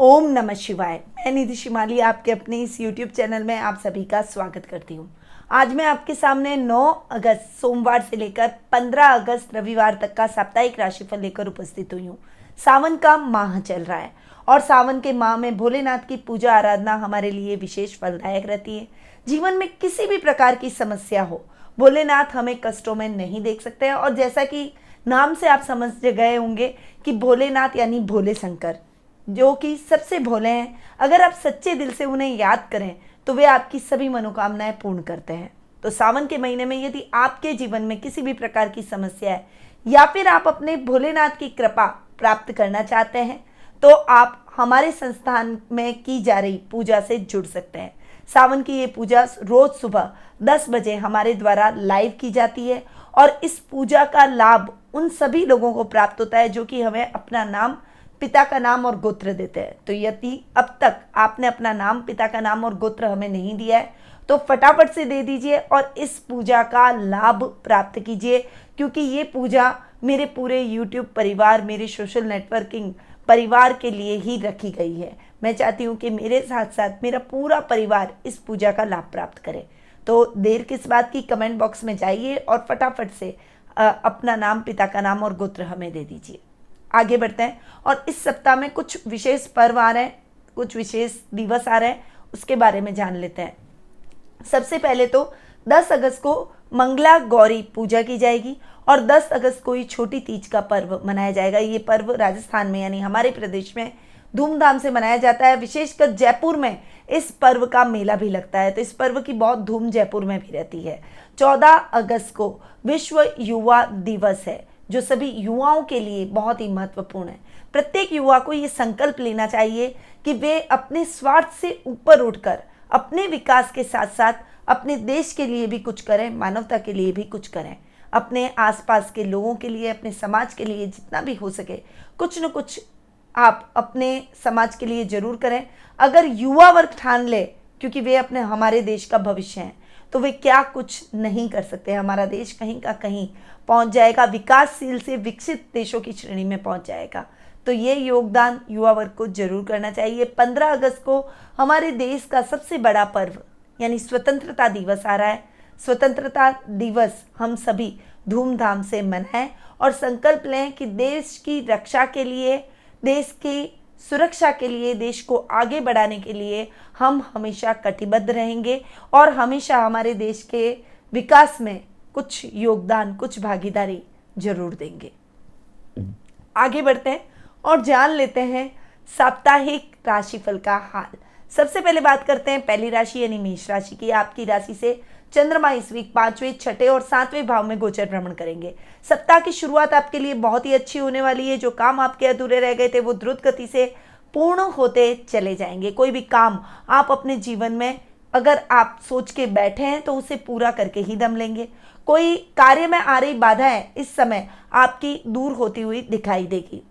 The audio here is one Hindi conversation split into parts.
ओम नमः शिवाय। मैं निधि शिमाली आपके अपने इस YouTube चैनल में आप सभी का स्वागत करती हूँ। आज मैं आपके सामने 9 अगस्त सोमवार से लेकर 15 अगस्त रविवार तक का साप्ताहिक राशिफल लेकर उपस्थित हुई हूँ। सावन का माह चल रहा है और सावन के माह में भोलेनाथ की पूजा आराधना हमारे लिए विशेष फलदायक रहती है। जीवन में किसी भी प्रकार की समस्या हो, भोलेनाथ हमें कष्टों में नहीं देख सकते हैं। और जैसा कि नाम से आप समझ गए होंगे कि भोलेनाथ यानी भोले शंकर, जो कि सबसे भोले हैं। अगर आप सच्चे दिल से उन्हें याद करें तो वे आपकी सभी मनोकामनाएं पूर्ण करते हैं। तो सावन के महीने में यदि आपके जीवन में किसी भी प्रकार की समस्या है या फिर आप अपने भोलेनाथ की कृपा प्राप्त करना चाहते हैं तो आप हमारे संस्थान में की जा रही पूजा से जुड़ सकते हैं। सावन की ये पूजा रोज सुबह 10 बजे हमारे द्वारा लाइव की जाती है और इस पूजा का लाभ उन सभी लोगों को प्राप्त होता है जो कि हमें अपना नाम, पिता का नाम और गोत्र देते हैं। तो यदि अब तक आपने अपना नाम, पिता का नाम और गोत्र हमें नहीं दिया है तो फटाफट से दे दीजिए और इस पूजा का लाभ प्राप्त कीजिए, क्योंकि ये पूजा मेरे पूरे YouTube परिवार, मेरे सोशल नेटवर्किंग परिवार के लिए ही रखी गई है। मैं चाहती हूँ कि मेरे साथ साथ मेरा पूरा परिवार इस पूजा का लाभ प्राप्त करे। तो देर किस बात की, कमेंट बॉक्स में जाइए और फटाफट से अपना नाम, पिता का नाम और गोत्र हमें दे दीजिए। आगे बढ़ते हैं और इस सप्ताह में कुछ विशेष पर्व आ रहे हैं, कुछ विशेष दिवस आ रहे हैं, उसके बारे में जान लेते हैं। सबसे पहले तो 10 अगस्त को मंगला गौरी पूजा की जाएगी और 10 अगस्त को ही छोटी तीज का पर्व मनाया जाएगा। ये पर्व राजस्थान में यानी हमारे प्रदेश में धूमधाम से मनाया जाता है। विशेषकर जयपुर में इस पर्व का मेला भी लगता है, तो इस पर्व की बहुत धूम जयपुर में भी रहती है। 14 अगस्त को विश्व युवा दिवस है, जो सभी युवाओं के लिए बहुत ही महत्वपूर्ण है। प्रत्येक युवा को ये संकल्प लेना चाहिए कि वे अपने स्वार्थ से ऊपर उठकर अपने विकास के साथ साथ अपने देश के लिए भी कुछ करें, मानवता के लिए भी कुछ करें। अपने आसपास के लोगों के लिए, अपने समाज के लिए जितना भी हो सके कुछ न कुछ आप अपने समाज के लिए जरूर करें। अगर युवा वर्ग ठान ले, क्योंकि वे अपने हमारे देश का भविष्य हैं, तो वे क्या कुछ नहीं कर सकते। हमारा देश कहीं का कहीं पहुंच जाएगा, विकासशील से विकसित देशों की श्रेणी में पहुंच जाएगा। तो ये योगदान युवा वर्ग को जरूर करना चाहिए। 15 अगस्त को हमारे देश का सबसे बड़ा पर्व यानी स्वतंत्रता दिवस आ रहा है। स्वतंत्रता दिवस हम सभी धूमधाम से मनाएं और संकल्प लें कि देश की रक्षा के लिए, देश की सुरक्षा के लिए, देश को आगे बढ़ाने के लिए हम हमेशा कटिबद्ध रहेंगे और हमेशा हमारे देश के विकास में कुछ योगदान, कुछ भागीदारी जरूर देंगे। आगे बढ़ते हैं और जान लेते हैं साप्ताहिक राशिफल का हाल। सबसे पहले बात करते हैं पहली राशि यानी मेष राशि की। आपकी राशि से चंद्रमा इस वीक 5वें, 6ठे और 7वें भाव में गोचर भ्रमण करेंगे। सप्ताह की शुरुआत आपके लिए बहुत ही अच्छी होने वाली है। जो काम आपके अधूरे रह गए थे वो द्रुत गति से पूर्ण होते चले जाएंगे। कोई भी काम आप अपने जीवन में अगर आप सोच के बैठे हैं तो उसे पूरा करके ही दम लेंगे। कोई कार्य में आ रही बाधाएं इस समय आपकी दूर होती हुई दिखाई देगी।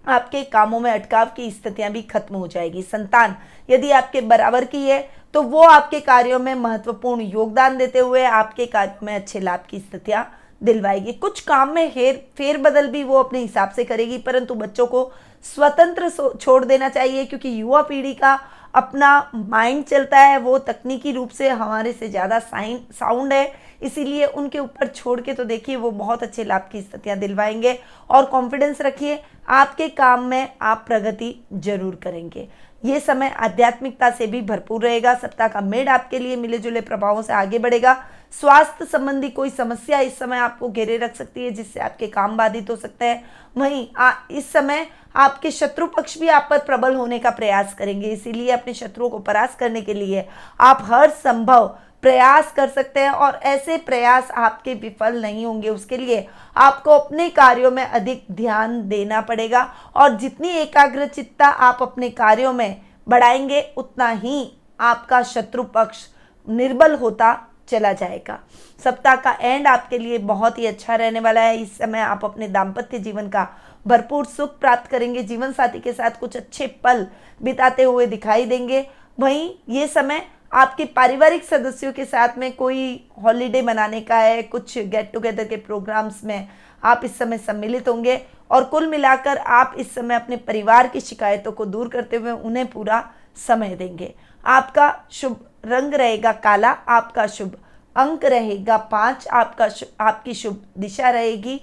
आपके कामों में अटकाव की स्थितियां भी खत्म हो जाएगी। संतान यदि आपके बराबर की है तो वो आपके कार्यों में महत्वपूर्ण योगदान देते हुए आपके कार्यों में अच्छे लाभ की स्थितियां दिलवाएगी। कुछ काम में फेरबदल भी वो अपने हिसाब से करेगी, परंतु बच्चों को स्वतंत्र छोड़ देना चाहिए, क्योंकि युवा पीढ़ी का अपना माइंड चलता है, वो तकनीकी रूप से हमारे से ज़्यादा साउंड है, इसीलिए उनके ऊपर छोड़ के तो देखिए वो बहुत अच्छे लाभ की स्थितियां दिलवाएंगे। और कॉन्फिडेंस रखिए, आपके काम में आप प्रगति जरूर करेंगे। ये समय आध्यात्मिकता से भी भरपूर रहेगा। सप्ताह का मेड आपके लिए मिले जुले प्रभावों से आगे बढ़ेगा। स्वास्थ्य संबंधी कोई समस्या इस समय आपको घेरे रख सकती है, जिससे आपके काम बाधित हो सकते हैं। वहीं इस समय आपके शत्रु पक्ष भी आप पर प्रबल होने का प्रयास करेंगे, इसीलिए अपने शत्रुओं को परास्त करने के लिए आप हर संभव प्रयास कर सकते हैं और ऐसे प्रयास आपके विफल नहीं होंगे। उसके लिए आपको अपने कार्यों में अधिक ध्यान देना पड़ेगा और जितनी एकाग्रचित्ता आप अपने कार्यों में बढ़ाएंगे उतना ही आपका शत्रु पक्ष निर्बल होता चला जाएगा। सप्ताह का एंड आपके लिए बहुत ही अच्छा रहने वाला है। इस समय आप अपने दाम्पत्य जीवन का भरपूर सुख प्राप्त करेंगे। जीवन साथी के साथ कुछ अच्छे पल बिताते हुए दिखाई देंगे। वहीं ये समय आपके पारिवारिक सदस्यों के साथ में कोई हॉलीडे मनाने का है, कुछ गेट टुगेदर के प्रोग्राम्स में आप इस समय सम्मिलित होंगे और कुल मिलाकर आप इस समय अपने परिवार की शिकायतों को दूर करते हुए उन्हें पूरा समय देंगे। आपका शुभ रंग रहेगा काला, आपका शुभ अंक रहेगा 5, आपकी शुभ दिशा रहेगी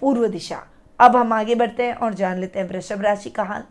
पूर्व दिशा। अब हम आगे बढ़ते हैं और जान लेते हैं वृषभ राशि का हाल।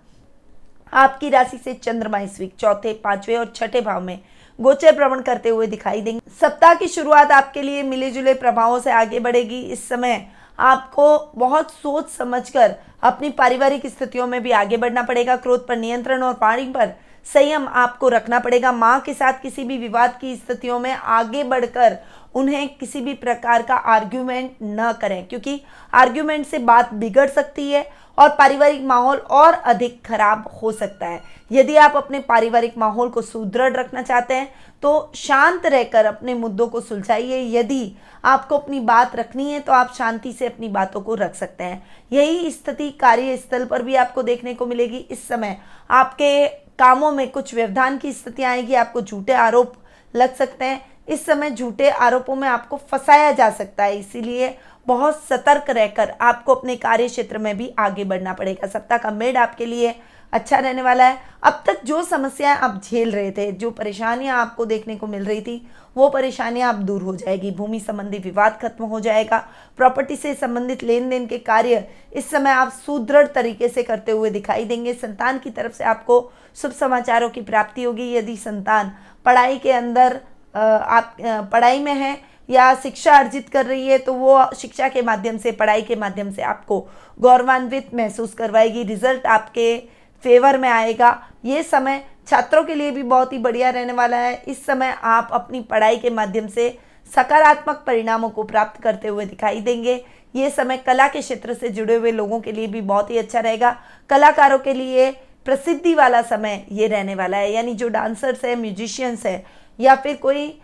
आपकी राशि से चंद्रमा इस वीक चौथे, पांचवें और छठे भाव में गोचर भ्रमण करते हुए दिखाई देंगे। सप्ताह की शुरुआत आपके लिए मिले जुले प्रभावों से आगे बढ़ेगी। इस समय आपको बहुत सोच समझकर अपनी पारिवारिक स्थितियों में भी आगे बढ़ना पड़ेगा। क्रोध पर नियंत्रण और वाणी पर संयम आपको रखना पड़ेगा। माँ के साथ किसी भी विवाद की स्थितियों में आगे बढ़कर उन्हें किसी भी प्रकार का आर्ग्यूमेंट न करें, क्योंकि आर्ग्यूमेंट से बात बिगड़ सकती है और पारिवारिक माहौल और अधिक खराब हो सकता है। यदि आप अपने पारिवारिक माहौल को सुदृढ़ रखना चाहते हैं तो शांत रहकर अपने मुद्दों को सुलझाइए। यदि आपको अपनी बात रखनी है तो आप शांति से अपनी बातों को रख सकते हैं। यही स्थिति कार्यस्थल पर भी आपको देखने को मिलेगी। इस समय आपके कामों में कुछ व्यवधान की स्थिति आएगी, आपको झूठे आरोप लग सकते हैं। इस समय झूठे आरोपों में आपको फंसाया जा सकता है, इसीलिए बहुत सतर्क रहकर आपको अपने कार्य क्षेत्र में भी आगे बढ़ना पड़ेगा। सप्ताह का मिड आपके लिए अच्छा रहने वाला है। अब तक जो समस्याएं आप झेल रहे थे, जो परेशानियां आपको देखने को मिल रही थी, वो परेशानियां अब दूर हो जाएगी। भूमि संबंधी विवाद खत्म हो जाएगा। प्रॉपर्टी से संबंधित लेन देन के कार्य इस समय आप सुदृढ़ तरीके से करते हुए दिखाई देंगे। संतान की तरफ से आपको शुभ समाचारों की प्राप्ति होगी। यदि संतान पढ़ाई के अंदर आप पढ़ाई में है या शिक्षा अर्जित कर रही है तो वो शिक्षा के माध्यम से, पढ़ाई के माध्यम से आपको गौरवान्वित महसूस करवाएगी। रिजल्ट आपके फेवर में आएगा। ये समय छात्रों के लिए भी बहुत ही बढ़िया रहने वाला है। इस समय आप अपनी पढ़ाई के माध्यम से सकारात्मक परिणामों को प्राप्त करते हुए दिखाई देंगे। ये समय कला के क्षेत्र से जुड़े हुए लोगों के लिए भी बहुत ही अच्छा रहेगा। कलाकारों के लिए प्रसिद्धि वाला समय ये रहने वाला है, यानी जो डांसर्स है, म्यूजिशियंस है या फिर कोई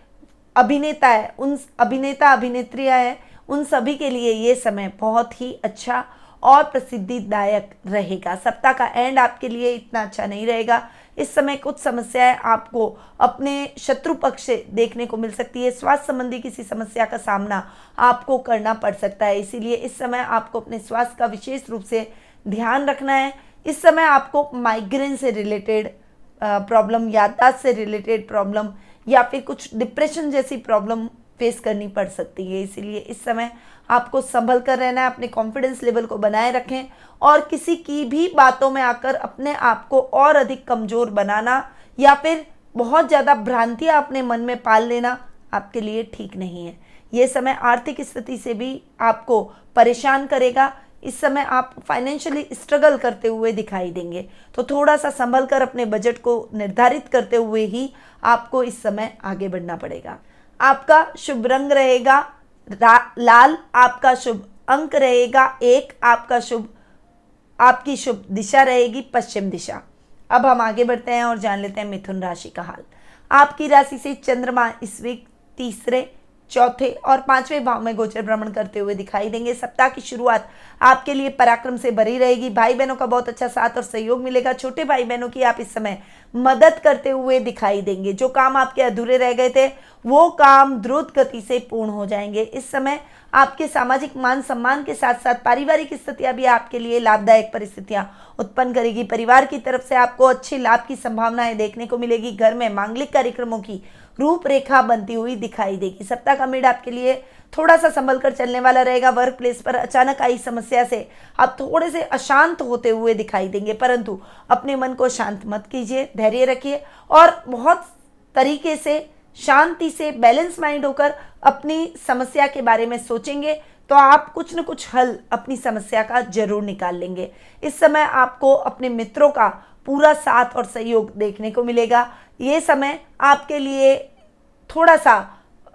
अभिनेता है, उन अभिनेता अभिनेत्रियां हैं, उन सभी के लिए ये समय बहुत ही अच्छा और प्रसिद्धिदायक रहेगा। सप्ताह का एंड आपके लिए इतना अच्छा नहीं रहेगा। इस समय कुछ समस्याएं आपको अपने शत्रु पक्ष से देखने को मिल सकती है। स्वास्थ्य संबंधी किसी समस्या का सामना आपको करना पड़ सकता है, इसीलिए इस समय आपको अपने स्वास्थ्य का विशेष रूप से ध्यान रखना है। इस समय आपको माइग्रेन से रिलेटेड प्रॉब्लम, याददाश्त से रिलेटेड प्रॉब्लम या फिर कुछ डिप्रेशन जैसी प्रॉब्लम फेस करनी पड़ सकती है, इसीलिए इस समय आपको संभल कर रहना है। अपने कॉन्फिडेंस लेवल को बनाए रखें और किसी की भी बातों में आकर अपने आप को और अधिक कमज़ोर बनाना या फिर बहुत ज़्यादा भ्रांतियाँ अपने मन में पाल लेना आपके लिए ठीक नहीं है। ये समय आर्थिक स्थिति से भी आपको परेशान करेगा। इस समय आप फाइनेंशियली स्ट्रगल करते हुए दिखाई देंगे, तो थोड़ा सा संभल कर अपने बजट को निर्धारित करते हुए ही आपको इस समय आगे बढ़ना पड़ेगा। आपका शुभ रंग रहेगा लाल, आपका शुभ अंक रहेगा 1, आपकी शुभ दिशा रहेगी पश्चिम दिशा। अब हम आगे बढ़ते हैं और जान लेते हैं मिथुन राशि का हाल। आपकी राशि से चंद्रमा इस वीक तीसरे, चौथे और पांचवें भाव में गोचर भ्रमण करते हुए दिखाई देंगे। सप्ताह की शुरुआत आपके लिए पराक्रम से भरी रहेगी। भाई बहनों का बहुत अच्छा साथ और सहयोग मिलेगा। छोटे भाई बहनों की आप इस समय मदद करते हुए दिखाई देंगे। जो काम आपके अधूरे रह गए थे वो काम द्रुत गति से पूर्ण हो जाएंगे। इस समय आपके सामाजिक मान सम्मान के साथ साथ पारिवारिक स्थितियां भी आपके लिए लाभदायक परिस्थितियां उत्पन्न करेगी। परिवार की तरफ से आपको अच्छे लाभ की संभावनाएं देखने को मिलेगी। घर में मांगलिक कार्यक्रमों की रूपरेखा बनती हुई दिखाई देगी। सप्ताह का मिड आपके लिए थोड़ा सा संभल कर चलने वाला रहेगा। वर्क प्लेस पर अचानक आई समस्या से आप थोड़े से अशांत होते हुए दिखाई देंगे, परंतु अपने मन को शांत मत कीजिए, धैर्य रखिए और बहुत तरीके से शांति से बैलेंस माइंड होकर अपनी समस्या के बारे में सोचेंगे तो आप कुछ न कुछ हल अपनी समस्या का जरूर निकाल लेंगे। इस समय आपको अपने मित्रों का पूरा साथ और सहयोग देखने को मिलेगा। ये समय आपके लिए थोड़ा सा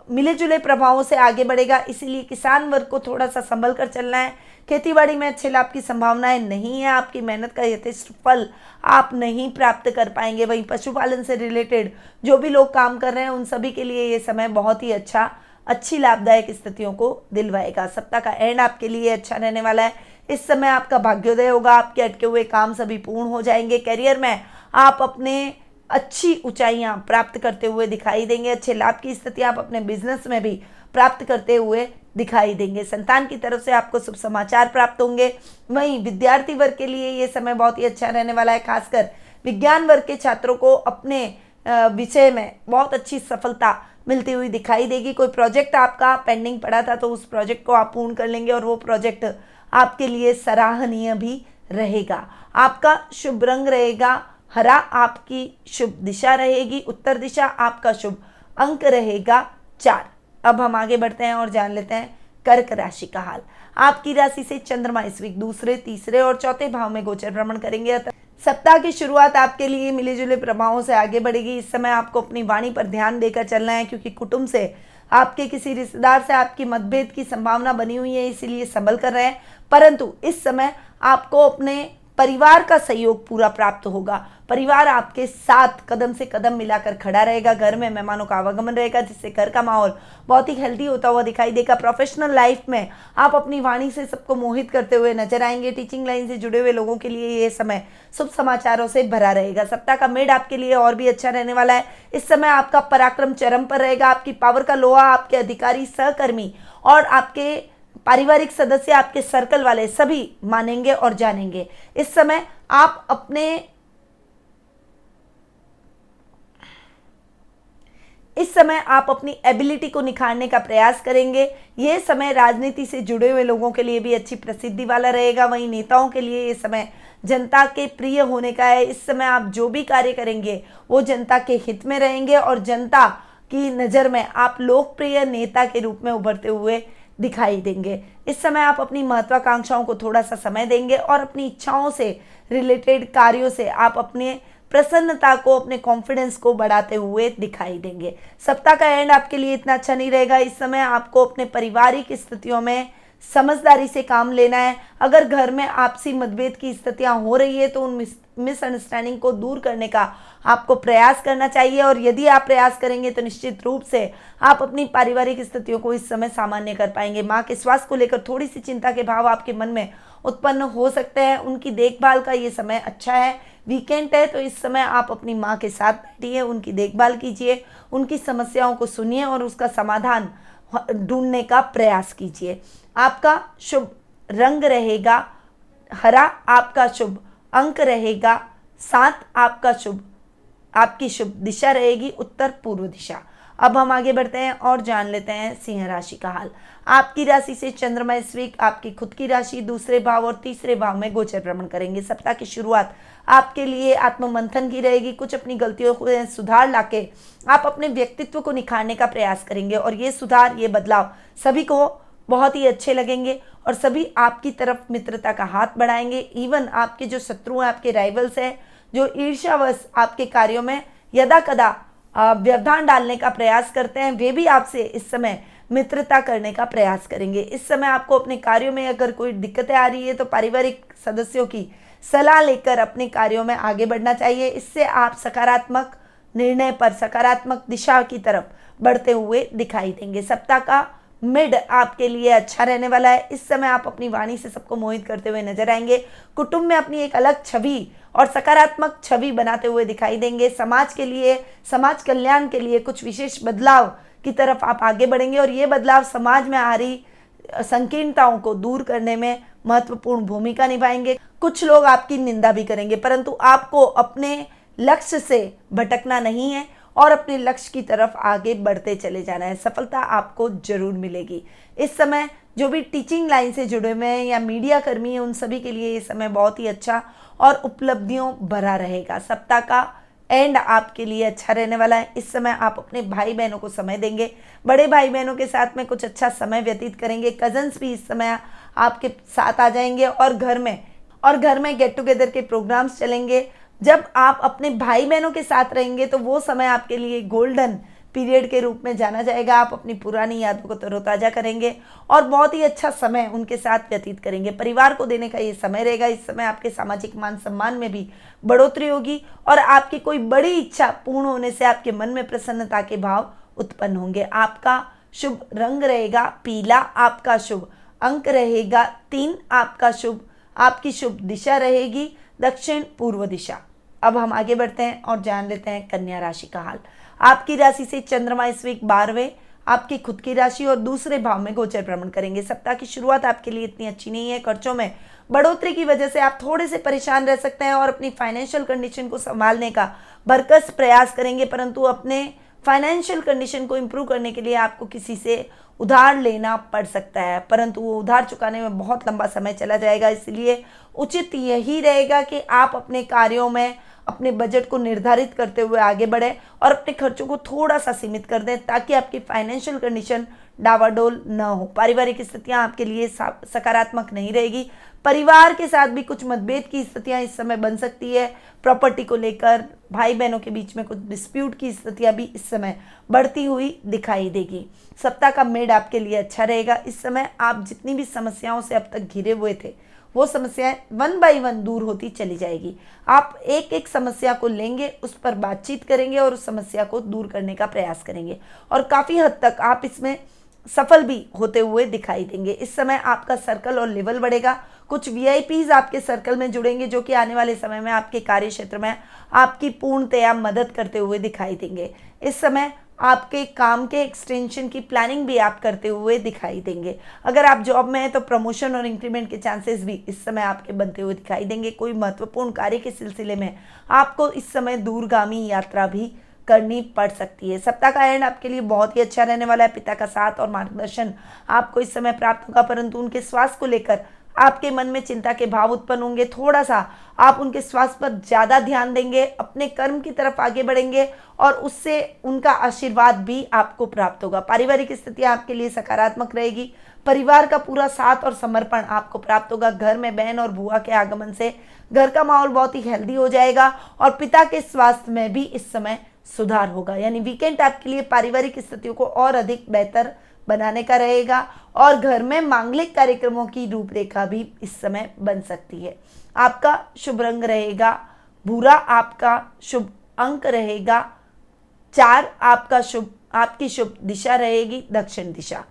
मिले जुले प्रभावों से आगे बढ़ेगा, इसीलिए किसान वर्ग को थोड़ा सा संभल कर चलना है। खेतीबाड़ी में अच्छे लाभ की संभावनाएं नहीं है। आपकी मेहनत का यथेष्ट फल आप नहीं प्राप्त कर पाएंगे। वहीं पशुपालन से रिलेटेड जो भी लोग काम कर रहे हैं उन सभी के लिए ये समय बहुत ही अच्छी लाभदायक स्थितियों को दिलवाएगा। सप्ताह का एंड आपके लिए अच्छा रहने वाला है। इस समय आपका भाग्योदय होगा। आपके अटके हुए काम सभी पूर्ण हो जाएंगे। करियर में आप अपने अच्छी ऊंचाइयां प्राप्त करते हुए दिखाई देंगे। अच्छे लाभ की स्थिति आप अपने बिजनेस में भी प्राप्त करते हुए दिखाई देंगे। संतान की तरफ से आपको शुभ समाचार प्राप्त होंगे। वहीं विद्यार्थी वर्ग के लिए ये समय बहुत ही अच्छा रहने वाला है। खासकर विज्ञान वर्ग के छात्रों को अपने विषय में बहुत अच्छी सफलता मिलती हुई दिखाई देगी। कोई प्रोजेक्ट आपका पेंडिंग पड़ा था तो उस प्रोजेक्ट को आप पूर्ण कर लेंगे और वो प्रोजेक्ट आपके लिए सराहनीय भी रहेगा। आपका शुभ रंग रहेगा हरा, आपकी शुभ दिशा रहेगी उत्तर दिशा, आपका शुभ अंक रहेगा 4। अब हम आगे बढ़ते हैं और जान लेते हैं कर्क राशि का हाल। आपकी राशि से चंद्रमा इस वीक दूसरे, तीसरे और चौथे भाव में गोचर भ्रमण करेंगे। सप्ताह की शुरुआत आपके लिए मिले जुले प्रभावों से आगे बढ़ेगी। इस समय आपको अपनी वाणी पर ध्यान देकर चलना है, क्योंकि कुटुंब से, आपके किसी रिश्तेदार से आपकी मतभेद की संभावना बनी हुई है, इसीलिए संभल कर रहे हैं। परंतु इस समय आपको अपने परिवार का सहयोग पूरा प्राप्त होगा। परिवार आपके साथ कदम से कदम मिलाकर खड़ा रहेगा। घर में मेहमानों का आवागमन रहेगा, जिससे घर का माहौल बहुत ही हेल्दी होता हुआ दिखाई देगा। प्रोफेशनल लाइफ में आप अपनी वाणी से सबको मोहित करते हुए नजर आएंगे। टीचिंग लाइन से जुड़े हुए लोगों के लिए ये समय शुभ समाचारों से भरा रहेगा। सप्ताह का मिड आपके लिए और भी अच्छा रहने वाला है। इस समय आपका पराक्रम चरम पर रहेगा। आपकी पावर का लोहा आपके अधिकारी, सहकर्मी और आपके पारिवारिक सदस्य, आपके सर्कल वाले सभी मानेंगे और जानेंगे। इस समय आप अपनी एबिलिटी को निखारने का प्रयास करेंगे। ये समय राजनीति से जुड़े हुए लोगों के लिए भी अच्छी प्रसिद्धि वाला रहेगा। वहीं नेताओं के लिए ये समय जनता के प्रिय होने का है। इस समय आप जो भी कार्य करेंगे वो जनता के हित में रहेंगे और जनता की नज़र में आप लोकप्रिय नेता के रूप में उभरते हुए दिखाई देंगे। इस समय आप अपनी महत्वाकांक्षाओं को थोड़ा सा समय देंगे और अपनी इच्छाओं से रिलेटेड कार्यों से आप अपने प्रसन्नता को, अपने कॉन्फिडेंस को बढ़ाते हुए दिखाई देंगे। सप्ताह का एंड आपके लिए इतना अच्छा नहीं रहेगा। इस समय आपको अपने पारिवारिक स्थितियों में समझदारी से काम लेना है। अगर घर में आपसी मतभेद की स्थितियां हो रही है तो उन मिसअंडरस्टैंडिंग को दूर करने का आपको प्रयास करना चाहिए, और यदि आप प्रयास करेंगे तो निश्चित रूप से आप अपनी पारिवारिक स्थितियों को इस समय सामान्य कर पाएंगे। माँ के स्वास्थ्य को लेकर थोड़ी सी चिंता के भाव आपके मन में उत्पन्न हो सकते हैं। उनकी देखभाल का ये समय अच्छा है। वीकेंड है तो इस समय आप अपनी माँ के साथ बैठिए, उनकी देखभाल कीजिए, उनकी समस्याओं को सुनिए और उसका समाधान ढूंढने का प्रयास कीजिए। आपका शुभ रंग रहेगा हरा, आपका शुभ अंक रहेगा 7, आपकी शुभ दिशा रहेगी उत्तर पूर्व दिशा। अब हम आगे बढ़ते हैं और जान लेते हैं सिंह राशि का हाल। आपकी राशि से चंद्रमा इस वीक आपकी खुद की राशि दूसरे भाव और तीसरे भाव में गोचर भ्रमण करेंगे। सप्ताह की शुरुआत आपके लिए आत्ममंथन की रहेगी। कुछ अपनी गलतियों को सुधार लाके आप अपने व्यक्तित्व को निखारने का प्रयास करेंगे और ये सुधार, ये बदलाव सभी को बहुत ही अच्छे लगेंगे और सभी आपकी तरफ मित्रता का हाथ बढ़ाएंगे। इवन आपके जो शत्रु हैं, आपके राइवल्स हैं, जो ईर्ष्यावश आपके कार्यों में यदा कदा व्यवधान डालने का प्रयास करते हैं, वे भी आपसे इस समय मित्रता करने का प्रयास करेंगे। इस समय आपको अपने कार्यों में अगर कोई दिक्कतें आ रही है तो पारिवारिक सदस्यों की सलाह लेकर अपने कार्यों में आगे बढ़ना चाहिए। इससे आप सकारात्मक निर्णय पर, सकारात्मक दिशा की तरफ बढ़ते हुए दिखाई देंगे। सप्ताह का मिड आपके लिए अच्छा रहने वाला है। इस समय आप अपनी वाणी से सबको मोहित करते हुए नजर आएंगे। कुटुंब में अपनी एक अलग छवि और सकारात्मक छवि बनाते हुए दिखाई देंगे। समाज के लिए, समाज कल्याण के लिए कुछ विशेष बदलाव की तरफ आप आगे बढ़ेंगे और ये बदलाव समाज में आ रही संकीर्णताओं को दूर करने में महत्वपूर्ण भूमिका निभाएंगे। कुछ लोग आपकी निंदा भी करेंगे, परंतु आपको अपने लक्ष्य से भटकना नहीं है और अपने लक्ष्य की तरफ आगे बढ़ते चले जाना है। सफलता आपको जरूर मिलेगी। इस समय जो भी टीचिंग लाइन से जुड़े हुए हैं या मीडिया कर्मी हैं, उन सभी के लिए ये समय बहुत ही अच्छा और उपलब्धियों भरा रहेगा। सप्ताह का एंड आपके लिए अच्छा रहने वाला है। इस समय आप अपने भाई बहनों को समय देंगे, बड़े भाई बहनों के साथ में कुछ अच्छा समय व्यतीत करेंगे। कजन्स भी इस समय आपके साथ आ जाएंगे और घर में गेट टुगेदर के प्रोग्राम्स चलेंगे। जब आप अपने भाई बहनों के साथ रहेंगे तो वो समय आपके लिए गोल्डन पीरियड के रूप में जाना जाएगा। आप अपनी पुरानी यादों को तरोताजा करेंगे और बहुत ही अच्छा समय उनके साथ व्यतीत करेंगे। परिवार को देने का ये समय रहेगा। इस समय आपके सामाजिक मान सम्मान में भी बढ़ोतरी होगी और आपकी कोई बड़ी इच्छा पूर्ण होने से आपके मन में प्रसन्नता के भाव उत्पन्न होंगे। आपका शुभ रंग रहेगा पीला, आपका शुभ अंक रहेगा 3, आपकी शुभ दिशा रहेगी दक्षिण पूर्व दिशा। अब हम आगे बढ़ते हैं और जान लेते हैं कन्या राशि का हाल। आपकी राशि से चंद्रमा इस वीक 12वें आपकी खुद की राशि और दूसरे भाव में गोचर भ्रमण करेंगे। सप्ताह की शुरुआत आपके लिए इतनी अच्छी नहीं है। खर्चों में बढ़ोतरी की वजह से आप थोड़े से परेशान रह सकते हैं और अपनी फाइनेंशियल कंडीशन को संभालने का भरकस प्रयास करेंगे, परंतु अपने फाइनेंशियल कंडीशन को इम्प्रूव करने के लिए आपको किसी से उधार लेना पड़ सकता है, परंतु वो उधार चुकाने में बहुत लंबा समय चला जाएगा। इसलिए उचित यही रहेगा कि आप अपने कार्यों में अपने बजट को निर्धारित करते हुए आगे बढ़े और अपने खर्चों को थोड़ा सा सीमित कर दें ताकि आपकी फाइनेंशियल कंडीशन डावाडोल न हो। पारिवारिक स्थितियां आपके लिए सकारात्मक नहीं रहेगी। परिवार के साथ भी कुछ मतभेद की स्थितियां इस समय बन सकती है। प्रॉपर्टी को लेकर भाई बहनों के बीच में कुछ डिस्प्यूट की स्थितियां भी इस समय बढ़ती हुई दिखाई देगी। सप्ताह का मिड आपके लिए अच्छा रहेगा। इस समय आप जितनी भी समस्याओं से अब तक घिरे हुए थे वो समस्याएं 1 बाय 1 दूर होती चली जाएगी। आप एक एक समस्या को लेंगे, उस पर बातचीत करेंगे और उस समस्या को दूर करने का प्रयास करेंगे और काफ़ी हद तक आप इसमें सफल भी होते हुए दिखाई देंगे। इस समय आपका सर्कल और लेवल बढ़ेगा। कुछ वीआईपीज आपके सर्कल में जुड़ेंगे जो कि आने वाले समय में आपके कार्य क्षेत्र में आपकी पूर्णतया मदद करते हुए दिखाई देंगे। इस समय आपके काम के एक्सटेंशन की प्लानिंग भी आप करते हुए दिखाई देंगे। अगर आप जॉब में हैं तो प्रमोशन और इंक्रीमेंट के चांसेस भी इस समय आपके बनते हुए दिखाई देंगे। कोई महत्वपूर्ण कार्य के सिलसिले में आपको इस समय दूरगामी यात्रा भी करनी पड़ सकती है। सप्ताह का एंड आपके लिए बहुत ही अच्छा रहने वाला है। पिता का साथ और मार्गदर्शन आपको इस समय प्राप्त होगा, परंतु उनके स्वास्थ्य को लेकर आपके मन में चिंता के भाव उत्पन्न होंगे। थोड़ा सा आप उनके स्वास्थ्य पर ज़्यादा ध्यान देंगे, अपने कर्म की तरफ आगे बढ़ेंगे और उससे उनका आशीर्वाद भी आपको प्राप्त होगा। पारिवारिक स्थितियाँ आपके लिए सकारात्मक रहेगी। परिवार का पूरा साथ और समर्पण आपको प्राप्त होगा। घर में बहन और बुआ के आगमन से घर का माहौल बहुत ही हेल्दी हो जाएगा और पिता के स्वास्थ्य में भी इस समय सुधार होगा। यानी वीकेंड आपके लिए पारिवारिक स्थितियों को और अधिक बेहतर बनाने का रहेगा और घर में मांगलिक कार्यक्रमों की रूपरेखा भी इस समय बन सकती है। आपका शुभ रंग रहेगा भूरा, आपका शुभ अंक रहेगा 4, आपकी शुभ दिशा रहेगी दक्षिण दिशा।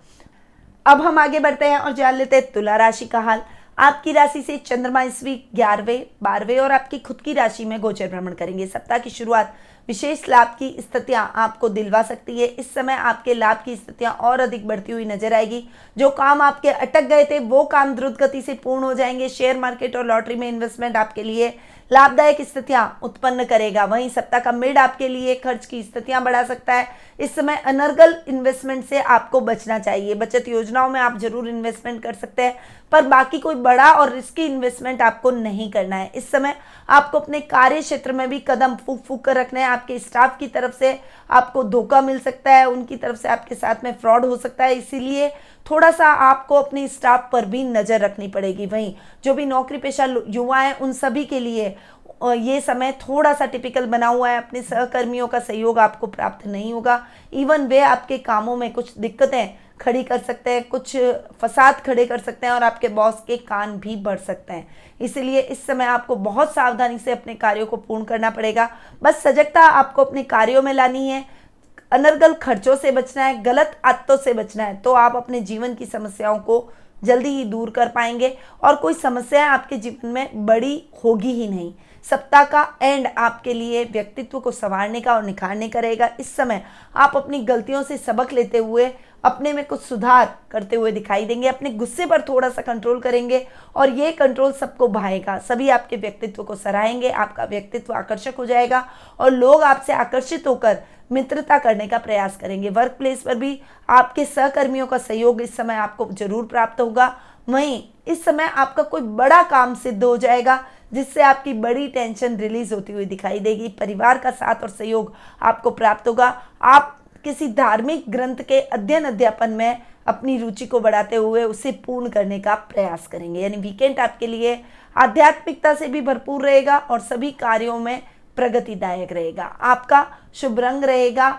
अब हम आगे बढ़ते हैं और जान लेते हैं तुला राशि का हाल। आपकी राशि से चंद्रमा इस वीक 11वें 12वें और आपकी खुद की राशि में गोचर भ्रमण करेंगे। सप्ताह की शुरुआत विशेष लाभ की स्थितियां आपको दिलवा सकती है। इस समय आपके लाभ की स्थितियां और अधिक बढ़ती हुई नजर आएगी। जो काम आपके अटक गए थे वो काम द्रुत गति से पूर्ण हो जाएंगे। शेयर मार्केट और लॉटरी में इन्वेस्टमेंट आपके लिए लाभदायक स्थितियां उत्पन्न करेगा। वहीं सप्ताह का मिड आपके लिए खर्च की स्थितियां बढ़ा सकता है। इस समय अनर्गल इन्वेस्टमेंट से आपको बचना चाहिए। बचत योजनाओं में आप जरूर इन्वेस्टमेंट कर सकते हैं, पर बाकी कोई बड़ा और रिस्की इन्वेस्टमेंट आपको नहीं करना है। इस समय आपको अपने कार्य क्षेत्र में भी कदम फूक फूक कर रखना है। आपके स्टाफ की तरफ से आपको धोखा मिल सकता है, उनकी तरफ से आपके साथ में फ्रॉड हो सकता है, इसीलिए थोड़ा सा आपको अपनी स्टाफ पर भी नजर रखनी पड़ेगी। वहीं जो भी नौकरी पेशा युवा हैं उन सभी के लिए ये समय थोड़ा सा टिपिकल बना हुआ है। अपने सहकर्मियों का सहयोग आपको प्राप्त नहीं होगा। इवन वे आपके कामों में कुछ दिक्कतें खड़ी कर सकते हैं, कुछ फसाद खड़े कर सकते हैं और आपके बॉस के कान भी बढ़ सकते हैं। इसीलिए इस समय आपको बहुत सावधानी से अपने कार्यों को पूर्ण करना पड़ेगा। बस सजगता आपको अपने कार्यों में लानी है। अनर्गल खर्चों से बचना है, गलत आदतों से बचना है, तो आप अपने जीवन की समस्याओं को जल्दी ही दूर कर पाएंगे और कोई समस्या आपके जीवन में बड़ी होगी ही नहीं। सप्ताह का एंड आपके लिए व्यक्तित्व को संवारने का और निखारने का रहेगा। इस समय आप अपनी गलतियों से सबक लेते हुए अपने में कुछ सुधार करते हुए दिखाई देंगे। अपने गुस्से पर थोड़ा सा कंट्रोल करेंगे और ये कंट्रोल सबको भाएगा। सभी आपके व्यक्तित्व को सराहेंगे। आपका व्यक्तित्व आकर्षक हो जाएगा और लोग आपसे आकर्षित होकर मित्रता करने का प्रयास करेंगे। वर्क प्लेस पर भी आपके सहकर्मियों का सहयोग इस समय आपको जरूर प्राप्त होगा। वहीं इस समय आपका कोई बड़ा काम सिद्ध हो जाएगा जिससे आपकी बड़ी टेंशन रिलीज होती हुई दिखाई देगी। परिवार का साथ और सहयोग आपको प्राप्त होगा। आप किसी धार्मिक ग्रंथ के अध्ययन में अपनी रुचि को बढ़ाते हुए उसे पूर्ण करने का प्रयास करेंगे। यानी वीकेंड आपके लिए आध्यात्मिकता से भी भरपूर रहेगा और सभी कार्यों में प्रगतिदायक रहेगा। आपका शुभ रंग रहेगा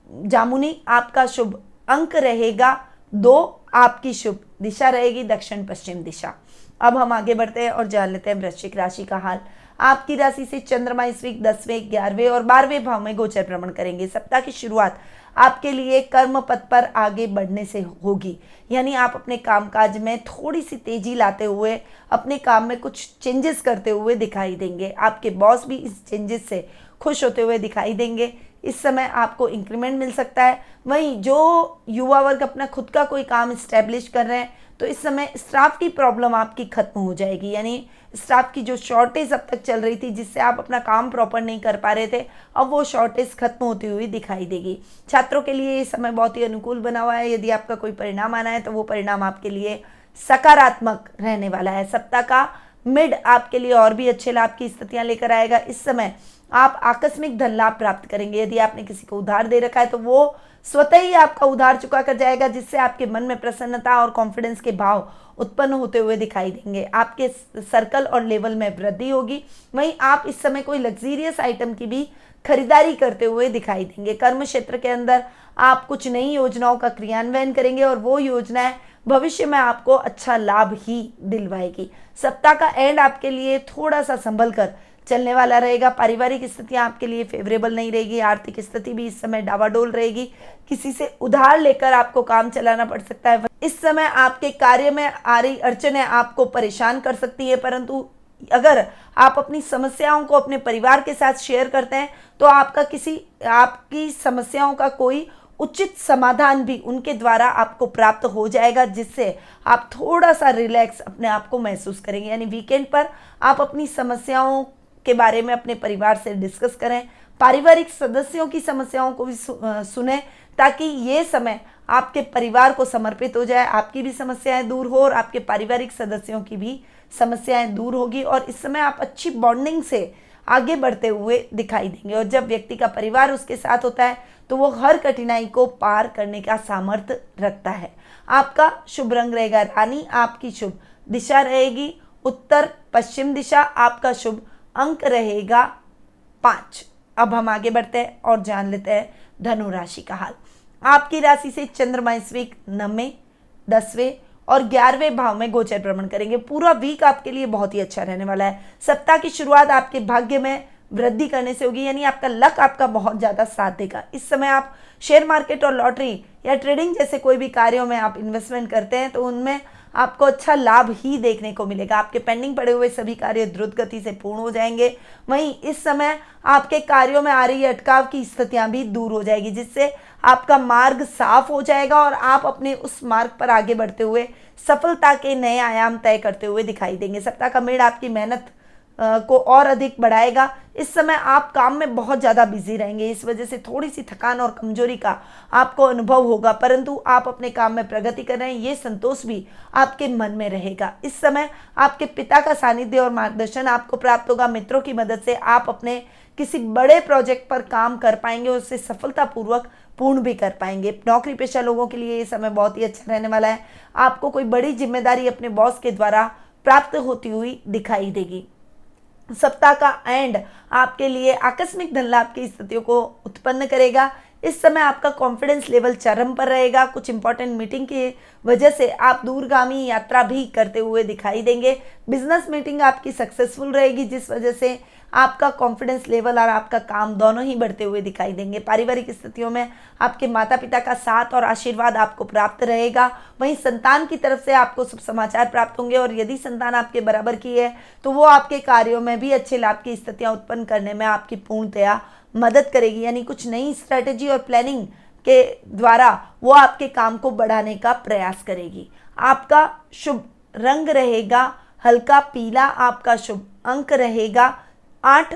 जामुनी, आपका शुभ अंक रहेगा 2, आपकी शुभ दिशा रहेगी दक्षिण पश्चिम दिशा। अब हम आगे बढ़ते हैं और जान लेते हैं वृश्चिक राशि का हाल। आपकी राशि से चंद्रमा इस वीक 10वें 11वें और 12वें भाव में गोचर भ्रमण करेंगे। सप्ताह की शुरुआत आपके लिए कर्म पथ पर आगे बढ़ने से होगी। यानी आप अपने कामकाज में थोड़ी सी तेजी लाते हुए अपने काम में कुछ चेंजेस करते हुए दिखाई देंगे। आपके बॉस भी इस चेंजेस से खुश होते हुए दिखाई देंगे। इस समय आपको इंक्रीमेंट मिल सकता है। वहीं जो युवा वर्ग अपना खुद का कोई काम इस्टेब्लिश कर रहे हैं, तो इस समय स्टाफ की प्रॉब्लम आपकी खत्म हो जाएगी। यानी स्टाफ की जो शॉर्टेज अब तक चल रही थी, जिससे आप अपना काम प्रॉपर नहीं कर पा रहे थे, अब वो शॉर्टेज खत्म होती हुई दिखाई देगी। छात्रों के लिए ये समय बहुत ही अनुकूल बना हुआ है। यदि आपका कोई परिणाम आना है तो वो परिणाम आपके लिए सकारात्मक रहने वाला है। सप्ताह का मिड आपके लिए और भी अच्छे लाभ की स्थितियां लेकर आएगा। इस समय आप आकस्मिक धन लाभ प्राप्त करेंगे। यदि आपने किसी को उधार दे रखा है तो वो स्वतः ही आपका उधार चुका कर जाएगा, जिससे आपके मन में प्रसन्नता और कॉन्फिडेंस के भाव उत्पन्न होते हुए दिखाई देंगे। आपके सर्कल और लेवल में वृद्धि होगी। वहीं आप इस समय कोई लग्जीरियस आइटम की भी खरीदारी करते हुए दिखाई देंगे। कर्म क्षेत्र के अंदर आप कुछ नई योजनाओं का क्रियान्वयन करेंगे और वो योजनाएं भविष्य में आपको अच्छा लाभ ही दिलवाएगी। सप्ताह का एंड आपके लिए थोड़ा सा संभल कर चलने वाला रहेगा। पारिवारिक स्थितियां आपके लिए फेवरेबल नहीं रहेगी। आर्थिक स्थिति भी इस समय डावाडोल रहेगी। किसी से उधार लेकर आपको काम चलाना पड़ सकता है। इस समय आपके कार्य में आ रही अड़चनें आपको परेशान कर सकती है, परंतु अगर आप अपनी समस्याओं को अपने परिवार के साथ शेयर करते हैं तो आपकी समस्याओं का कोई उचित समाधान भी उनके द्वारा आपको प्राप्त हो जाएगा, जिससे आप थोड़ा सा रिलैक्स अपने आप को महसूस करेंगे। यानी वीकेंड पर आप अपनी समस्याओं के बारे में अपने परिवार से डिस्कस करें। पारिवारिक सदस्यों की समस्याओं को भी सुने, ताकि ये समय आपके परिवार को समर्पित हो जाए, आपकी भी समस्याएं दूर हो और आपके पारिवारिक सदस्यों की भी समस्याएं दूर होगी। और इस समय आप अच्छी बॉन्डिंग से आगे बढ़ते हुए दिखाई देंगे। और जब व्यक्ति का परिवार उसके साथ होता है तो वो हर कठिनाई को पार करने का सामर्थ्य रखता है। आपका शुभ रंग रहेगा रानी। आपकी शुभ दिशा रहेगी उत्तर पश्चिम दिशा। आपका शुभ अंक रहेगा 5। अब हम आगे बढ़ते हैं और जान लेते हैं धनु राशि का हाल। आपकी राशि से चंद्रमा इस वीक 9वें, 10वें और 11वें भाव में गोचर भ्रमण करेंगे। पूरा वीक आपके लिए बहुत ही अच्छा रहने वाला है। सप्ताह की शुरुआत आपके भाग्य में वृद्धि करने से होगी। यानी आपका लक आपका बहुत ज्यादा साथ देगा। इस समय आप शेयर मार्केट और लॉटरी या ट्रेडिंग जैसे कोई भी कार्यों में आप इन्वेस्टमेंट करते हैं तो उनमें आपको अच्छा लाभ ही देखने को मिलेगा। आपके पेंडिंग पड़े हुए सभी कार्य द्रुत गति से पूर्ण हो जाएंगे। वहीं इस समय आपके कार्यों में आ रही अटकाव की स्थितियां भी दूर हो जाएगी, जिससे आपका मार्ग साफ हो जाएगा और आप अपने उस मार्ग पर आगे बढ़ते हुए सफलता के नए आयाम तय करते हुए दिखाई देंगे। सप्ताह का मिड आपकी मेहनत को और अधिक बढ़ाएगा। इस समय आप काम में बहुत ज़्यादा बिजी रहेंगे। इस वजह से थोड़ी सी थकान और कमजोरी का आपको अनुभव होगा, परंतु आप अपने काम में प्रगति कर रहे हैं, ये संतोष भी आपके मन में रहेगा। इस समय आपके पिता का सानिध्य और मार्गदर्शन आपको प्राप्त होगा। मित्रों की मदद से आप अपने किसी बड़े प्रोजेक्ट पर काम कर पाएंगे और उसे सफलतापूर्वक पूर्ण भी कर पाएंगे। नौकरी पेशा लोगों के लिए ये समय बहुत ही अच्छा रहने वाला है। आपको कोई बड़ी जिम्मेदारी अपने बॉस के द्वारा प्राप्त होती हुई दिखाई देगी। सप्ताह का एंड आपके लिए आकस्मिक धन लाभ की स्थितियों को उत्पन्न करेगा। इस समय आपका कॉन्फिडेंस लेवल चरम पर रहेगा। कुछ इंपॉर्टेंट मीटिंग की वजह से आप दूरगामी यात्रा भी करते हुए दिखाई देंगे। बिजनेस मीटिंग आपकी सक्सेसफुल रहेगी, जिस वजह से आपका कॉन्फिडेंस लेवल और आपका काम दोनों ही बढ़ते हुए दिखाई देंगे। पारिवारिक स्थितियों में आपके माता पिता का साथ और आशीर्वाद आपको प्राप्त रहेगा। वहीं संतान की तरफ से आपको शुभ समाचार प्राप्त होंगे और यदि संतान आपके बराबर की है तो वो आपके कार्यों में भी अच्छे लाभ की स्थितियां उत्पन्न करने में आपकी पूर्णतया मदद करेगी। यानी कुछ नई स्ट्रैटेजी और प्लानिंग के द्वारा वो आपके काम को बढ़ाने का प्रयास करेगी। आपका शुभ रंग रहेगा हल्का पीला। आपका शुभ अंक रहेगा 8।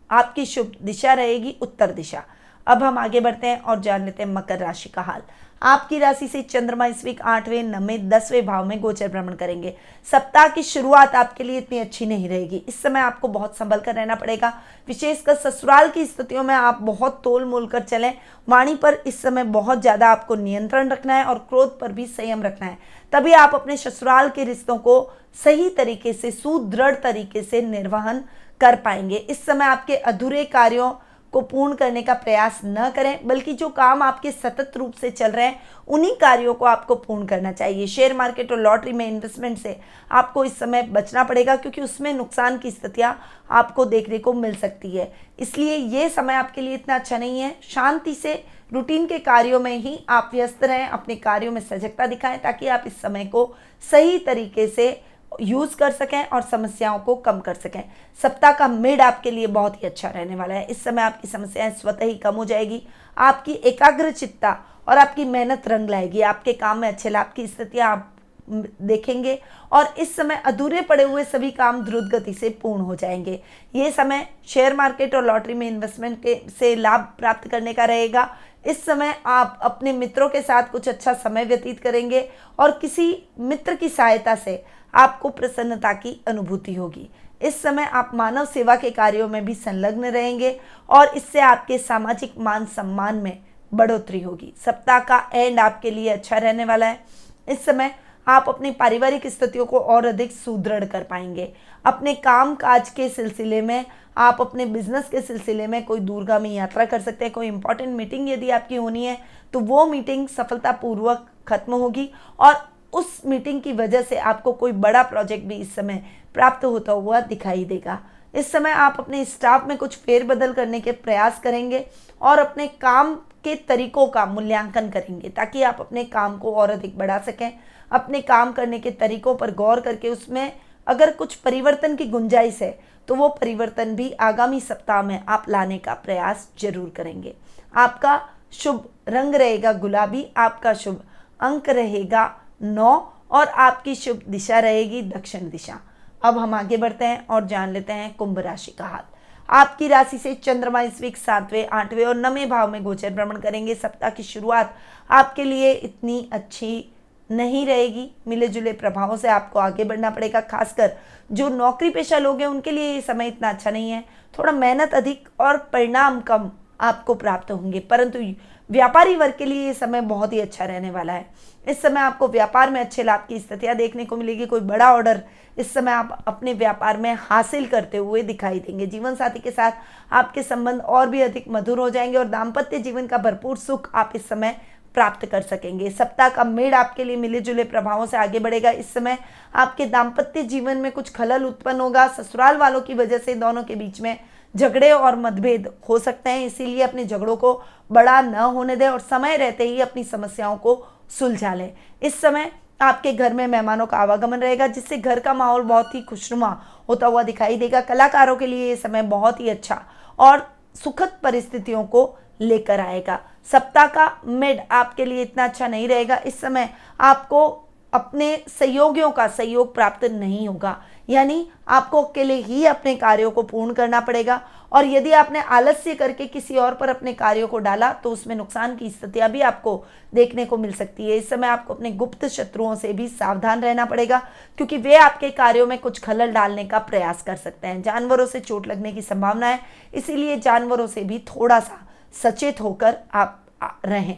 आपकी शुभ दिशा रहेगी उत्तर दिशा। अब हम आगे बढ़ते हैं और जान लेते हैं मकर राशि का हाल। आपकी राशि से चंद्रमा इस वीक 8वें, 9वें, 10वें भाव में गोचर भ्रमण करेंगे। सप्ताह की शुरुआत आपके लिए इतनी अच्छी नहीं रहेगी। इस समय आपको बहुत संभल कर रहना पड़ेगा। विशेषकर ससुराल की स्थितियों में आप बहुत तोल मोल कर चलें। वाणी पर इस समय बहुत ज्यादा आपको नियंत्रण रखना है और क्रोध पर भी संयम रखना है, तभी आप अपने ससुराल के रिश्तों को सही तरीके से, सुदृढ़ तरीके से निर्वहन कर पाएंगे। इस समय आपके अधूरे कार्यों को पूर्ण करने का प्रयास न करें, बल्कि जो काम आपके सतत रूप से चल रहे हैं उन्हीं कार्यों को आपको पूर्ण करना चाहिए। शेयर मार्केट और लॉटरी में इन्वेस्टमेंट से आपको इस समय बचना पड़ेगा, क्योंकि उसमें नुकसान की स्थितियां आपको देखने को मिल सकती है। इसलिए ये समय आपके लिए इतना अच्छा नहीं है। शांति से रूटीन के कार्यों में ही आप व्यस्त रहें, अपने कार्यों में सजगता दिखाएं, ताकि आप इस समय को सही तरीके से यूज कर सकें और समस्याओं को कम कर सकें। सप्ताह का मिड आपके लिए बहुत ही अच्छा रहने वाला है। इस समय आपकी समस्याएं स्वतः ही कम हो जाएगी। आपकी एकाग्रचित्ता और आपकी मेहनत रंग लाएगी। आपके काम में अच्छे लाभ की स्थितियां आप देखेंगे और इस समय अधूरे पड़े हुए सभी काम द्रुत गति से पूर्ण हो जाएंगे। ये समय शेयर मार्केट और लॉटरी में इन्वेस्टमेंट के से लाभ प्राप्त करने का रहेगा। इस समय आप अपने मित्रों के साथ कुछ अच्छा समय व्यतीत करेंगे और किसी मित्र की सहायता से आपको प्रसन्नता की अनुभूति होगी। इस समय आप मानव सेवा के कार्यों में भी संलग्न रहेंगे और इससे आपके सामाजिक मान सम्मान में बढ़ोतरी होगी। सप्ताह का एंड आपके लिए अच्छा रहने वाला है। इस समय आप अपनी पारिवारिक स्थितियों को और अधिक सुदृढ़ कर पाएंगे। अपने काम काज के सिलसिले में, आप अपने बिजनेस के सिलसिले में कोई दूरगामी यात्रा कर सकते हैं। कोई इंपॉर्टेंट मीटिंग यदि आपकी होनी है तो वो मीटिंग सफलतापूर्वक खत्म होगी और उस मीटिंग की वजह से आपको कोई बड़ा प्रोजेक्ट भी इस समय प्राप्त होता हुआ दिखाई देगा। इस समय आप अपने स्टाफ में कुछ फेरबदल करने के प्रयास करेंगे और अपने काम के तरीकों का मूल्यांकन करेंगे, ताकि आप अपने काम को और अधिक बढ़ा सकें। अपने काम करने के तरीकों पर गौर करके उसमें अगर कुछ परिवर्तन की गुंजाइश है तो वो परिवर्तन भी आगामी सप्ताह में आप लाने का प्रयास जरूर करेंगे। आपका शुभ रंग रहेगा गुलाबी, आपका शुभ अंक रहेगा 9 और आपकी शुभ दिशा रहेगी दक्षिण दिशा। अब हम आगे बढ़ते हैं और जान लेते हैं कुंभ राशि का हाल। आपकी राशि से चंद्रमा इस वीक 7वें, 8वें और 9वें भाव में गोचर भ्रमण करेंगे। सप्ताह की शुरुआत आपके लिए इतनी अच्छी नहीं रहेगी। मिले जुले प्रभावों से आपको आगे बढ़ना पड़ेगा। खासकर जो नौकरी पेशा लोग हैं उनके लिए ये समय इतना अच्छा नहीं है। थोड़ा मेहनत अधिक और परिणाम कम आपको प्राप्त होंगे, परंतु व्यापारी वर्ग के लिए ये समय बहुत ही अच्छा रहने वाला है। इस समय आपको व्यापार में अच्छे लाभ की स्थितियां देखने को मिलेगी। कोई बड़ा ऑर्डर इस समय आप अपने व्यापार में हासिल करते हुए दिखाई देंगे। जीवन साथी के साथ आपके संबंध और भी अधिक मधुर हो जाएंगे और दाम्पत्य जीवन का भरपूर सुख आप इस समय प्राप्त कर सकेंगे। सप्ताह का मेड़ आपके लिए मिले जुले प्रभावों से आगे बढ़ेगा। इस समय आपके दाम्पत्य जीवन में कुछ खलल उत्पन्न होगा। ससुराल वालों की वजह से दोनों के बीच में झगड़े और मतभेद हो सकते हैं, इसीलिए अपने झगड़ों को बड़ा न होने दें और समय रहते ही अपनी समस्याओं को सुलझा लें। इस समय आपके घर में मेहमानों का आवागमन रहेगा, जिससे घर का माहौल बहुत ही खुशनुमा होता हुआ दिखाई देगा। कलाकारों के लिए ये समय बहुत ही अच्छा और सुखद परिस्थितियों को लेकर आएगा। सप्ताह का मिड आपके लिए इतना अच्छा नहीं रहेगा। इस समय आपको अपने सहयोगियों का सहयोग प्राप्त नहीं होगा, यानी आपको अकेले ही अपने कार्यों को पूर्ण करना पड़ेगा और यदि आपने आलस्य करके किसी और पर अपने कार्यों को डाला तो उसमें नुकसान की स्थितियां भी आपको देखने को मिल सकती है। इस समय आपको अपने गुप्त शत्रुओं से भी सावधान रहना पड़ेगा, क्योंकि वे आपके कार्यों में कुछ खलल डालने का प्रयास कर सकते हैं। जानवरों से चोट लगने की संभावना है, इसीलिए जानवरों से भी थोड़ा सा सचेत होकर आप रहें।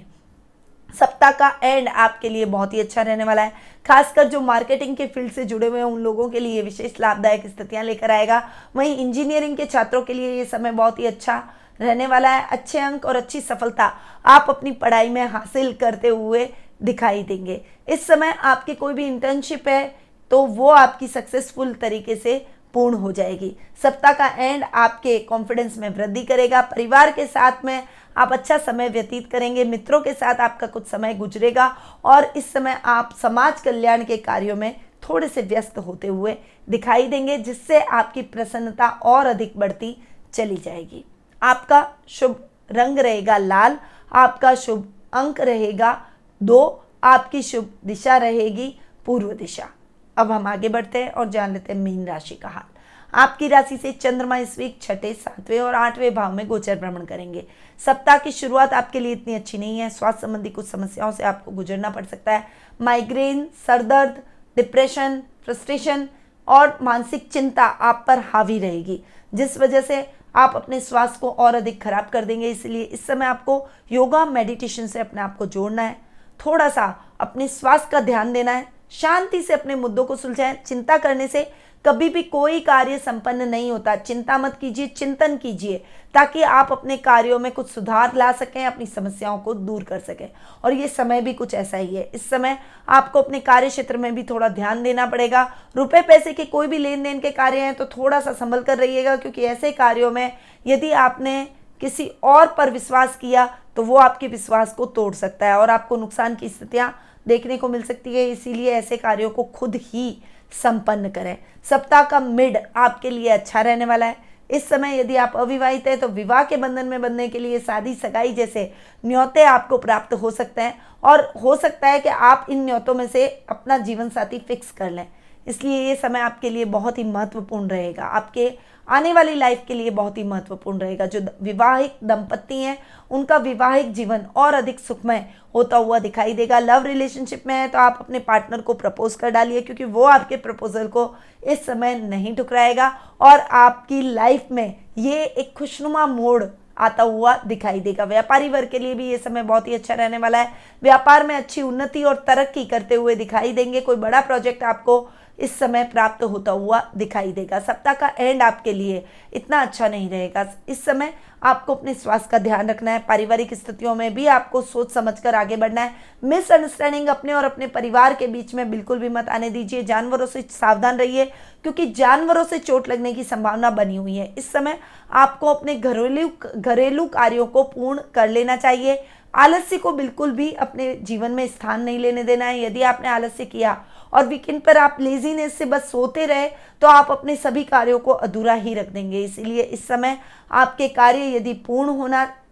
सप्ताह का एंड आपके लिए बहुत ही अच्छा रहने वाला है। खासकर जो मार्केटिंग के फील्ड से जुड़े हुए हैं उन लोगों के लिए विशेष लाभदायक स्थितियां लेकर आएगा। वहीं इंजीनियरिंग के छात्रों के लिए ये समय बहुत ही अच्छा रहने वाला है। अच्छे अंक और अच्छी सफलता आप अपनी पढ़ाई में हासिल करते हुए दिखाई देंगे। इस समय आपकी कोई भी इंटर्नशिप है तो वो आपकी सक्सेसफुल तरीके से पूर्ण हो जाएगी। सप्ताह का एंड आपके कॉन्फिडेंस में वृद्धि करेगा। परिवार के साथ में आप अच्छा समय व्यतीत करेंगे। मित्रों के साथ आपका कुछ समय गुजरेगा और इस समय आप समाज कल्याण के कार्यों में थोड़े से व्यस्त होते हुए दिखाई देंगे, जिससे आपकी प्रसन्नता और अधिक बढ़ती चली जाएगी। आपका शुभ रंग रहेगा लाल, आपका शुभ अंक रहेगा 2, आपकी शुभ दिशा रहेगी पूर्व दिशा। अब हम आगे बढ़ते हैं और जान लेते हैं मीन राशि का हाल। आपकी राशि से चंद्रमा इस वीक 6ठे, 7वें और 8वें भाव में गोचर भ्रमण करेंगे। सप्ताह की शुरुआत आपके लिए इतनी अच्छी नहीं है। स्वास्थ्य संबंधी कुछ समस्याओं से आपको गुजरना पड़ सकता है। माइग्रेन, सरदर्द, डिप्रेशन, फ्रस्ट्रेशन और मानसिक चिंता आप पर हावी रहेगी, जिस वजह से आप अपने स्वास्थ्य को और अधिक खराब कर देंगे। इसलिए इस समय आपको योगा, मेडिटेशन से अपने आप को जोड़ना है। थोड़ा सा अपने स्वास्थ्य का ध्यान देना है। शांति से अपने मुद्दों को सुलझाएं। चिंता करने से कभी भी कोई कार्य संपन्न नहीं होता। चिंता मत कीजिए, चिंतन कीजिए, ताकि आप अपने कार्यों में कुछ सुधार ला सकें, अपनी समस्याओं को दूर कर सकें। और ये समय भी कुछ ऐसा ही है। इस समय आपको अपने कार्य क्षेत्र में भी थोड़ा ध्यान देना पड़ेगा। रुपए पैसे के कोई भी लेन देन के कार्य हैं तो थोड़ा सा संभल कर रहिएगा, क्योंकि ऐसे कार्यों में यदि आपने किसी और पर विश्वास किया तो वो आपके विश्वास को तोड़ सकता है और आपको नुकसान की स्थितियां देखने को मिल सकती है। इसीलिए ऐसे कार्यों को खुद ही संपन्न करें। सप्ताह का मिड आपके लिए अच्छा रहने वाला है। इस समय यदि आप अविवाहित हैं तो विवाह के बंधन में बंधने के लिए शादी सगाई जैसे न्योते आपको प्राप्त हो सकते हैं, और हो सकता है कि आप इन न्योतों में से अपना जीवन साथी फिक्स कर लें। इसलिए ये समय आपके लिए बहुत ही महत्वपूर्ण रहेगा, आपके आने वाली लाइफ के लिए बहुत ही महत्वपूर्ण रहेगा। जो विवाहित दंपत्ति हैं उनका वैवाहिक जीवन और अधिक सुखमय होता हुआ दिखाई देगा। लव रिलेशनशिप में है तो आप अपने पार्टनर को प्रपोज कर डालिए, क्योंकि वो आपके प्रपोजल को इस समय नहीं ठुकराएगा और आपकी लाइफ में ये एक खुशनुमा मोड़ आता हुआ दिखाई देगा। व्यापारी वर्ग के लिए भी ये समय बहुत ही अच्छा रहने वाला है। व्यापार में अच्छी उन्नति और तरक्की करते हुए दिखाई देंगे। कोई बड़ा प्रोजेक्ट आपको इस समय प्राप्त होता हुआ दिखाई देगा। सप्ताह का एंड आपके लिए इतना अच्छा नहीं रहेगा। इस समय आपको अपने स्वास्थ्य का ध्यान रखना है। पारिवारिक स्थितियों में भी आपको सोच समझकर आगे बढ़ना है। मिसअंडरस्टैंडिंग अपने और अपने परिवार के बीच में बिल्कुल भी मत आने दीजिए। जानवरों से सावधान रहिए, क्योंकि जानवरों से चोट लगने की संभावना बनी हुई है। इस समय आपको अपने घरेलू कार्यों को पूर्ण कर लेना चाहिए। आलस्य को बिल्कुल भी अपने जीवन में स्थान नहीं लेने देना है। यदि आपने आलस्य किया और वीकेंड पर आप लेजीनेस से बस सोते रहे तो आप अपने सभी कार्यों को अधूरा ही रख देंगे। इसीलिए इस समय आपके कार्य यदि पूर्ण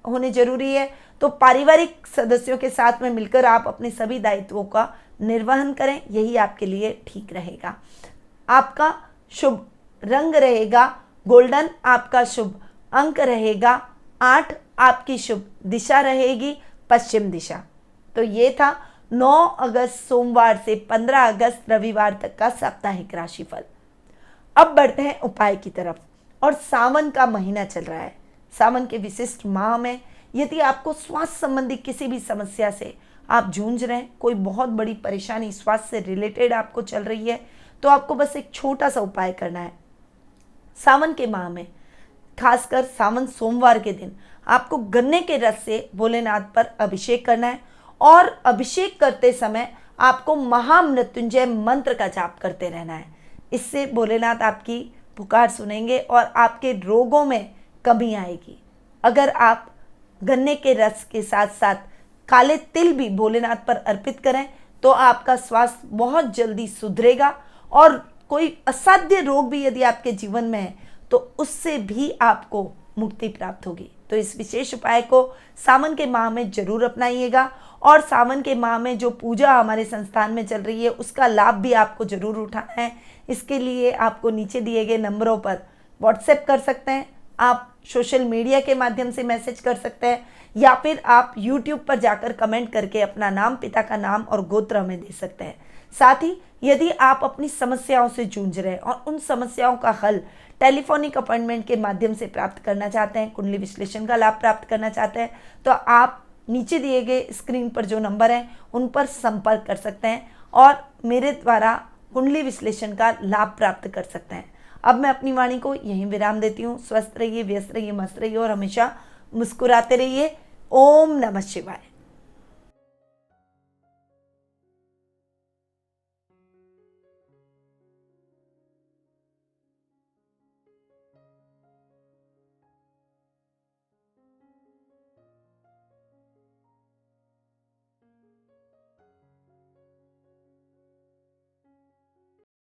होने जरूरी है तो पारिवारिक सदस्यों के साथ में मिलकर आप अपने सभी दायित्वों का निर्वहन करें, यही आपके लिए ठीक रहेगा। आपका शुभ रंग रहेगा गोल्डन, आपका शुभ अंक रहेगा 8, आपकी शुभ दिशा रहेगी पश्चिम दिशा। तो ये था 9 अगस्त सोमवार से 15 अगस्त रविवार तक का साप्ताहिक राशिफल। अब बढ़ते हैं उपाय की तरफ। और सावन का महीना चल रहा है। सावन के विशिष्ट माह में यदि आपको स्वास्थ्य संबंधी किसी भी समस्या से आप जूझ रहे हैं, कोई बहुत बड़ी परेशानी स्वास्थ्य से रिलेटेड आपको चल रही है, तो आपको बस एक छोटा सा उपाय करना है। सावन के माह में खासकर सावन सोमवार के दिन आपको गन्ने के रस से भोलेनाथ पर अभिषेक करना है, और अभिषेक करते समय आपको महामृत्युंजय मंत्र का जाप करते रहना है। इससे भोलेनाथ आपकी पुकार सुनेंगे और आपके रोगों में कमी आएगी। अगर आप गन्ने के रस के साथ साथ काले तिल भी भोलेनाथ पर अर्पित करें तो आपका स्वास्थ्य बहुत जल्दी सुधरेगा, और कोई असाध्य रोग भी यदि आपके जीवन में है तो उससे भी आपको मुक्ति प्राप्त होगी। तो इस विशेष उपाय को सावन के माह में जरूर अपनाइएगा, और सावन के माह में जो पूजा हमारे संस्थान में चल रही है उसका लाभ भी आपको जरूर उठाना है। इसके लिए आपको नीचे दिए गए नंबरों पर व्हाट्सएप कर सकते हैं, आप सोशल मीडिया के माध्यम से मैसेज कर सकते हैं, या फिर आप यूट्यूब पर जाकर कमेंट करके अपना नाम, पिता का नाम और गोत्र हमें दे सकते हैं। साथ ही यदि आप अपनी समस्याओं से जूझ रहे हैं और उन समस्याओं का हल टेलीफोनिक अपॉइंटमेंट के माध्यम से प्राप्त करना चाहते हैं, कुंडली विश्लेषण का लाभ प्राप्त करना चाहते हैं, तो आप नीचे दिए गए स्क्रीन पर जो नंबर हैं उन पर संपर्क कर सकते हैं और मेरे द्वारा कुंडली विश्लेषण का लाभ प्राप्त कर सकते हैं। अब मैं अपनी वाणी को यहीं विराम देती हूँ। स्वस्थ रहिए, व्यस्त रहिए, मस्त रहिए और हमेशा मुस्कुराते रहिए। ओम नमः शिवाय।